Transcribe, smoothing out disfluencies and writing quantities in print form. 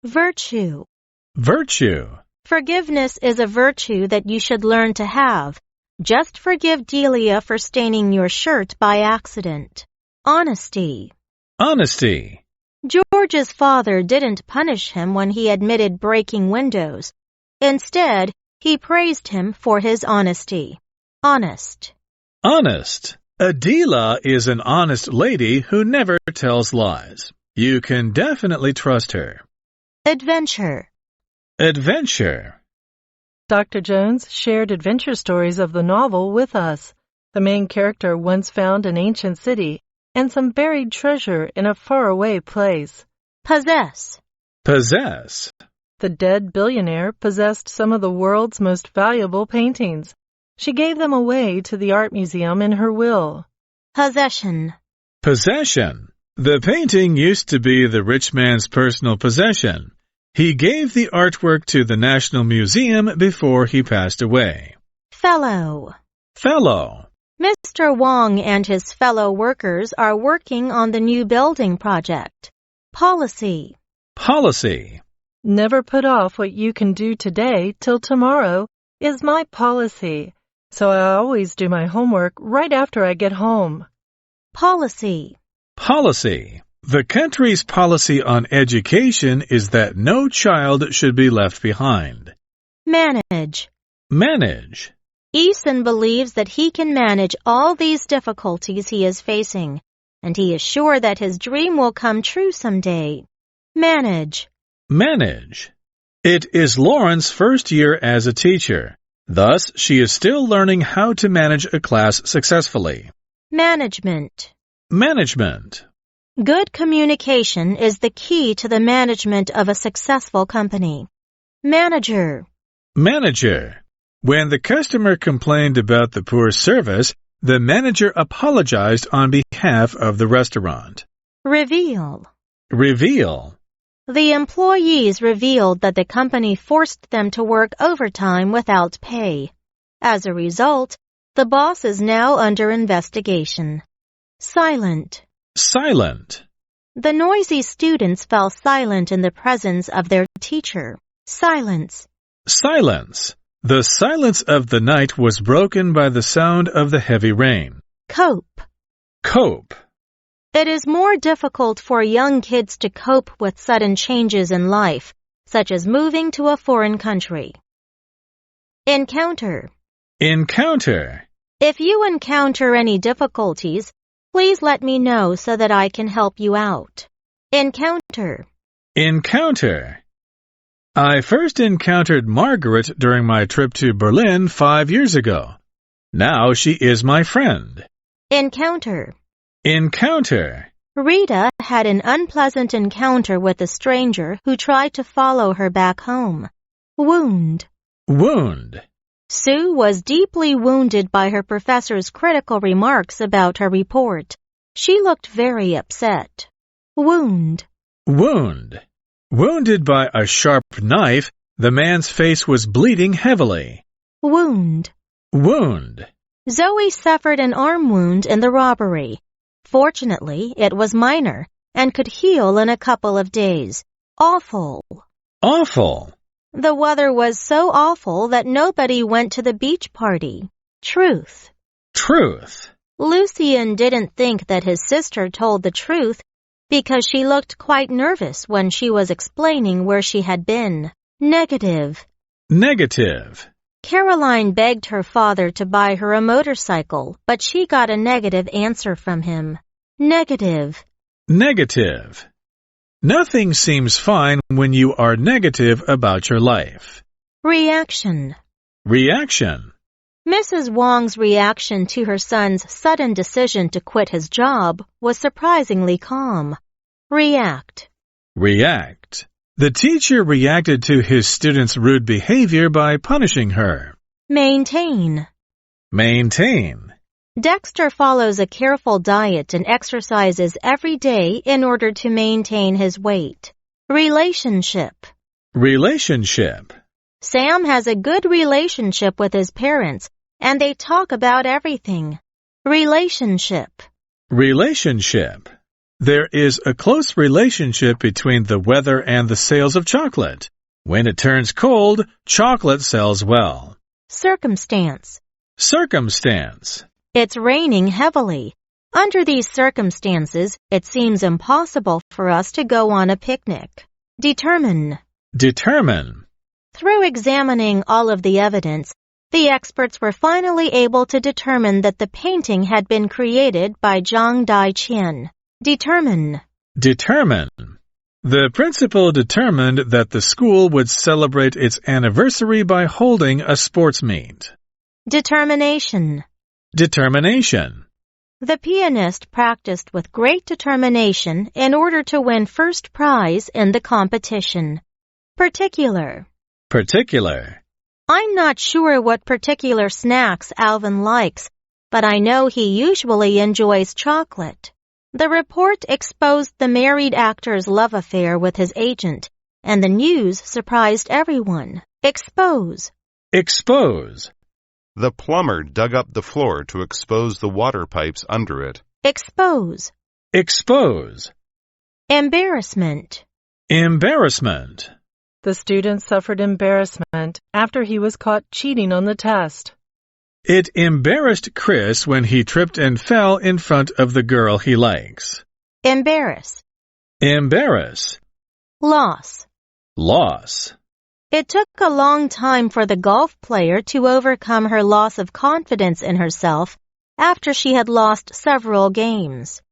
Virtue. Virtue. Forgiveness is a virtue that you should learn to have. Just forgive Delia for staining your shirt by accident. Honesty. Honesty. George's father didn't punish him when he admitted breaking windows. Instead, he praised him for his honesty. Honest. Honest. Adila is an honest lady who never tells lies. You can definitely trust her. Adventure. Adventure. Dr. Jones shared adventure stories of the novel with us. The main character once found an ancient city and some buried treasure in a faraway place. Possess. Possess. The dead billionaire possessed some of the world's most valuable paintings. She gave them away to the art museum in her will. Possession. Possession. The painting used to be the rich man's personal possession. He gave the artwork to the National Museum before he passed away. Fellow. Fellow. Mr. Wang and his fellow workers are working on the new building project. Policy. Policy. Never put off what you can do today till tomorrow is my policy, so I always do my homework right after I get home. Policy. Policy. The country's policy on education is that no child should be left behind. Manage. Manage. Eason believes that he can manage all these difficulties he is facing, and he is sure that his dream will come true someday. Manage. Manage. It is Lauren's first year as a teacher. Thus, she is still learning how to manage a class successfully. Management. Management. Good communication is the key to the management of a successful company. Manager. Manager. When the customer complained about the poor service, the manager apologized on behalf of the restaurant. Reveal. Reveal. The employees revealed that the company forced them to work overtime without pay. As a result, the boss is now under investigation. Silent. Silent. The noisy students fell silent in the presence of their teacher. Silence. Silence. The silence of the night was broken by the sound of the heavy rain. Cope. Cope. It is more difficult for young kids to cope with sudden changes in life, such as moving to a foreign country. Encounter. Encounter. If you encounter any difficulties, please let me know so that I can help you out. Encounter. Encounter. I first encountered Margaret during my trip to Berlin 5 years ago. Now she is my friend. Encounter. Encounter. Rita had an unpleasant encounter with a stranger who tried to follow her back home. Wound. Wound. Sue was deeply wounded by her professor's critical remarks about her report. She looked very upset. Wound. Wound. Wounded by a sharp knife, the man's face was bleeding heavily. Wound. Wound. Zoe suffered an arm wound in the robbery. Fortunately, it was minor and could heal in a couple of days. Awful. Awful. The weather was so awful that nobody went to the beach party. Truth. Truth. Lucien didn't think that his sister told the truth because she looked quite nervous when she was explaining where she had been. Negative. Negative. Caroline begged her father to buy her a motorcycle, but she got a negative answer from him. Negative. Negative. Nothing seems fine when you are negative about your life. Reaction. Reaction. Mrs. Wang's reaction to her son's sudden decision to quit his job was surprisingly calm. React. React. The teacher reacted to his student's rude behavior by punishing her. Maintain. Maintain. Dexter follows a careful diet and exercises every day in order to maintain his weight. Relationship. Relationship. Sam has a good relationship with his parents, and they talk about everything. Relationship. Relationship. There is a close relationship between the weather and the sales of chocolate. When it turns cold, chocolate sells well. Circumstance. Circumstance. It's raining heavily. Under these circumstances, it seems impossible for us to go on a picnic. Determine. Determine. Through examining all of the evidence, the experts were finally able to determine that the painting had been created by Zhang Daiqian. Determine. Determine. The principal determined that the school would celebrate its anniversary by holding a sports meet. Determination. Determination. The pianist practiced with great determination in order to win first prize in the competition. Particular. Particular. I'm not sure what particular snacks Alvin likes, but I know he usually enjoys chocolate. The report exposed the married actor's love affair with his agent, and the news surprised everyone. Expose. Expose. The plumber dug up the floor to expose the water pipes under it. Expose. Expose. Embarrassment. Embarrassment. The student suffered embarrassment after he was caught cheating on the test. It embarrassed Chris when he tripped and fell in front of the girl he likes. Embarrass. Embarrass. Loss. Loss. It took a long time for the golf player to overcome her loss of confidence in herself after she had lost several games.